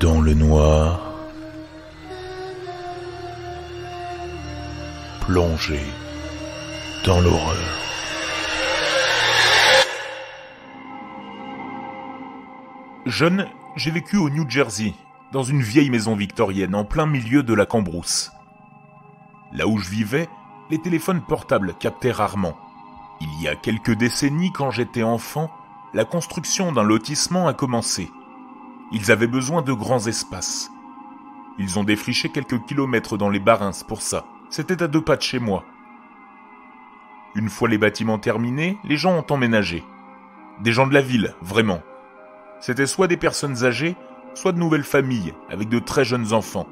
Dans le noir, plongé dans l'horreur. Jeune, j'ai vécu au New Jersey, dans une vieille maison victorienne en plein milieu de la Cambrousse. Là où je vivais, les téléphones portables captaient rarement. Il y a quelques décennies, quand j'étais enfant, la construction d'un lotissement a commencé. Ils avaient besoin de grands espaces. Ils ont défriché quelques kilomètres dans les Barins pour ça. C'était à 2 pas de chez moi. Une fois les bâtiments terminés, les gens ont emménagé. Des gens de la ville, vraiment. C'était soit des personnes âgées, soit de nouvelles familles avec de très jeunes enfants.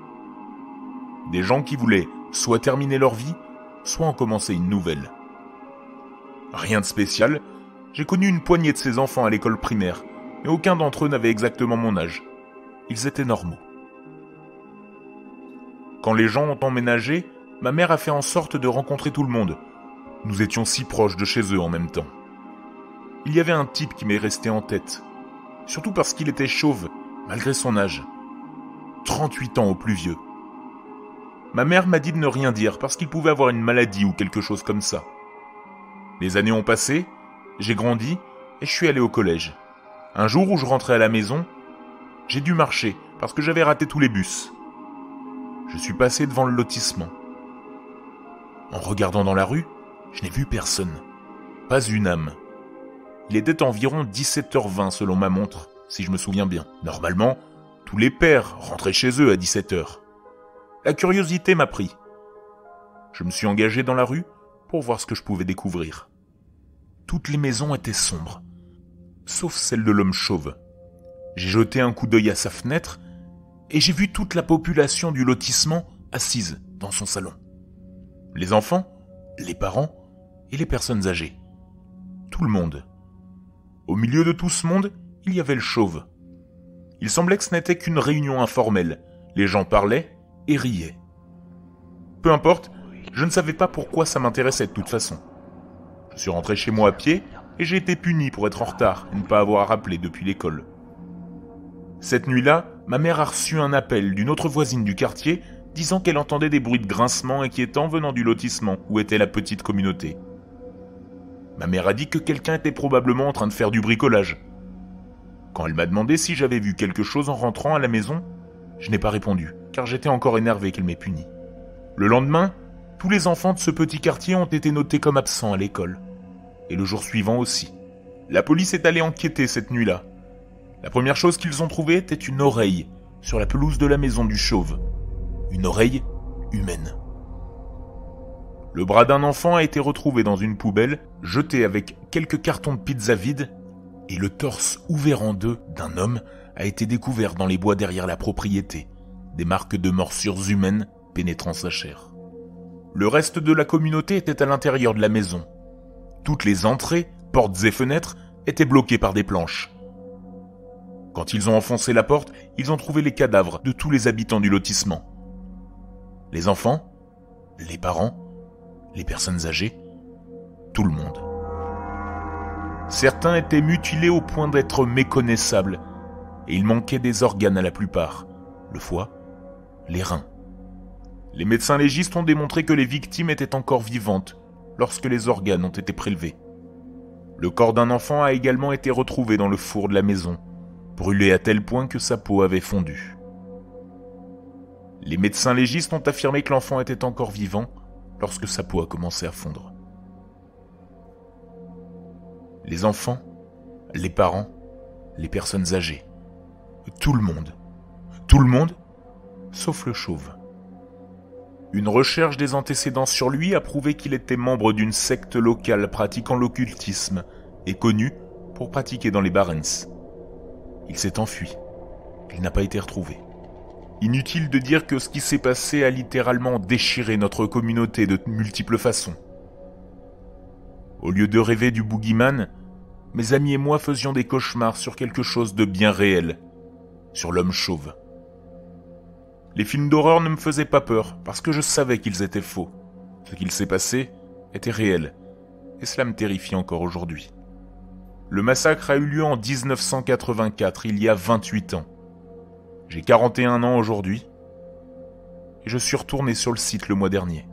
Des gens qui voulaient soit terminer leur vie, soit en commencer une nouvelle. Rien de spécial, j'ai connu une poignée de ces enfants à l'école primaire, mais aucun d'entre eux n'avait exactement mon âge. Ils étaient normaux. Quand les gens ont emménagé, ma mère a fait en sorte de rencontrer tout le monde. Nous étions si proches de chez eux en même temps. Il y avait un type qui m'est resté en tête, surtout parce qu'il était chauve, malgré son âge. 38 ans au plus vieux. Ma mère m'a dit de ne rien dire parce qu'il pouvait avoir une maladie ou quelque chose comme ça. Les années ont passé, j'ai grandi et je suis allé au collège. Un jour où je rentrais à la maison, j'ai dû marcher parce que j'avais raté tous les bus. Je suis passé devant le lotissement. En regardant dans la rue, je n'ai vu personne. Pas une âme. Il était environ 17h20 selon ma montre, si je me souviens bien. Normalement, tous les pères rentraient chez eux à 17h. La curiosité m'a pris. Je me suis engagé dans la rue pour voir ce que je pouvais découvrir. Toutes les maisons étaient sombres, sauf celle de l'homme chauve. J'ai jeté un coup d'œil à sa fenêtre et j'ai vu toute la population du lotissement assise dans son salon. Les enfants, les parents et les personnes âgées. Tout le monde. Au milieu de tout ce monde, il y avait le chauve. Il semblait que ce n'était qu'une réunion informelle. Les gens parlaient et riaient. Peu importe, je ne savais pas pourquoi ça m'intéressait de toute façon. Je suis rentré chez moi à pied et j'ai été puni pour être en retard et ne pas avoir rappelé depuis l'école. Cette nuit-là, ma mère a reçu un appel d'une autre voisine du quartier disant qu'elle entendait des bruits de grincement inquiétants venant du lotissement où était la petite communauté. Ma mère a dit que quelqu'un était probablement en train de faire du bricolage. Quand elle m'a demandé si j'avais vu quelque chose en rentrant à la maison, je n'ai pas répondu, car j'étais encore énervé qu'elle m'ait puni. Le lendemain, tous les enfants de ce petit quartier ont été notés comme absents à l'école. Et le jour suivant aussi. La police est allée enquêter cette nuit-là. La première chose qu'ils ont trouvée était une oreille sur la pelouse de la maison du chauve. Une oreille humaine. Le bras d'un enfant a été retrouvé dans une poubelle, jeté avec quelques cartons de pizza vides, et le torse ouvert en deux d'un homme a été découvert dans les bois derrière la propriété, des marques de morsures humaines pénétrant sa chair. Le reste de la communauté était à l'intérieur de la maison. Toutes les entrées, portes et fenêtres étaient bloquées par des planches. Quand ils ont enfoncé la porte, ils ont trouvé les cadavres de tous les habitants du lotissement. Les enfants, les parents, les personnes âgées, tout le monde. Certains étaient mutilés au point d'être méconnaissables, et il manquait des organes à la plupart, le foie, les reins. Les médecins légistes ont démontré que les victimes étaient encore vivantes lorsque les organes ont été prélevés. Le corps d'un enfant a également été retrouvé dans le four de la maison, brûlé à tel point que sa peau avait fondu. Les médecins légistes ont affirmé que l'enfant était encore vivant lorsque sa peau a commencé à fondre. Les enfants, les parents, les personnes âgées, tout le monde, sauf le chauve. Une recherche des antécédents sur lui a prouvé qu'il était membre d'une secte locale pratiquant l'occultisme et connu pour pratiquer dans les Barents. Il s'est enfui. Il n'a pas été retrouvé. Inutile de dire que ce qui s'est passé a littéralement déchiré notre communauté de multiples façons. Au lieu de rêver du boogeyman, mes amis et moi faisions des cauchemars sur quelque chose de bien réel, sur l'homme chauve. Les films d'horreur ne me faisaient pas peur parce que je savais qu'ils étaient faux. Ce qu'il s'est passé était réel, et cela me terrifie encore aujourd'hui. Le massacre a eu lieu en 1984, il y a 28 ans. J'ai 41 ans aujourd'hui et je suis retourné sur le site le mois dernier.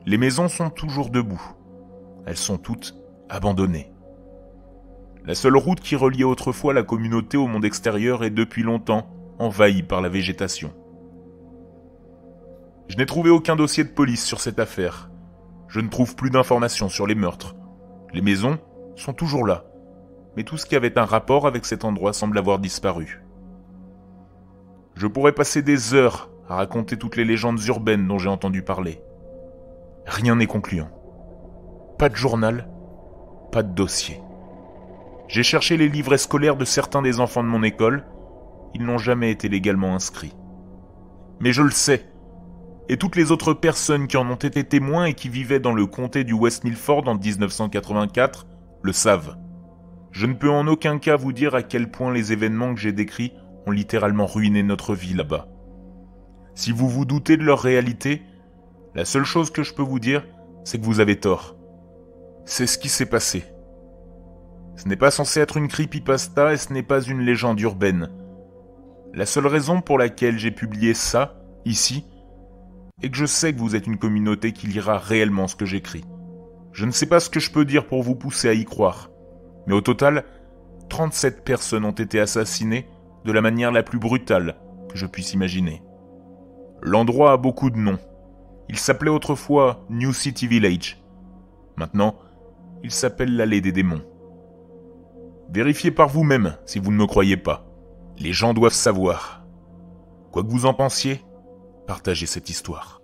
Les maisons sont toujours debout. Elles sont toutes abandonnées. La seule route qui reliait autrefois la communauté au monde extérieur est depuis longtemps envahie par la végétation. Je n'ai trouvé aucun dossier de police sur cette affaire. Je ne trouve plus d'informations sur les meurtres. Les maisons sont toujours là, mais tout ce qui avait un rapport avec cet endroit semble avoir disparu. Je pourrais passer des heures à raconter toutes les légendes urbaines dont j'ai entendu parler. Rien n'est concluant. Pas de journal, pas de dossier. J'ai cherché les livrets scolaires de certains des enfants de mon école. Ils n'ont jamais été légalement inscrits. Mais je le sais. Et toutes les autres personnes qui en ont été témoins et qui vivaient dans le comté du West Milford en 1984 le savent. Je ne peux en aucun cas vous dire à quel point les événements que j'ai décrits ont littéralement ruiné notre vie là-bas. Si vous vous doutez de leur réalité, la seule chose que je peux vous dire, c'est que vous avez tort. C'est ce qui s'est passé. Ce n'est pas censé être une creepypasta et ce n'est pas une légende urbaine. La seule raison pour laquelle j'ai publié ça, ici, est que je sais que vous êtes une communauté qui lira réellement ce que j'écris. Je ne sais pas ce que je peux dire pour vous pousser à y croire, mais au total, 37 personnes ont été assassinées de la manière la plus brutale que je puisse imaginer. L'endroit a beaucoup de noms. Il s'appelait autrefois New City Village. Maintenant, il s'appelle l'Allée des Démons. Vérifiez par vous-même si vous ne me croyez pas. Les gens doivent savoir. Quoi que vous en pensiez, partagez cette histoire.